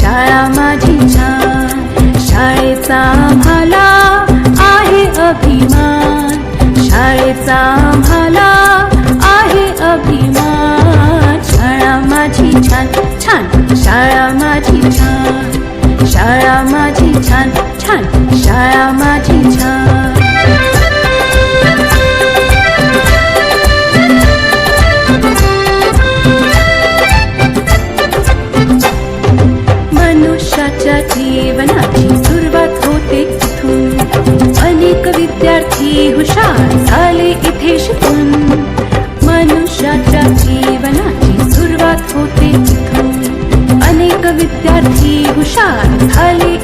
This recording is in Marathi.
शाळा माझी छान, शाळेचा आम्हाला आहे अभिमान, शाळेचा आम्हाला आहे अभिमान. शाळा माझी छान छान, शाळा माझी छान, शाळा माझी छान छान, शाळा माझी छान. मनुष्याच्या जीवनाची सुरुवात होते इथून, अनेक विद्यार्थी हुशार झाले इथे शिकून. मनुष्याच्या जीवनाची सुरुवात होते इथून, अनेक विद्यार्थी हुशार झाले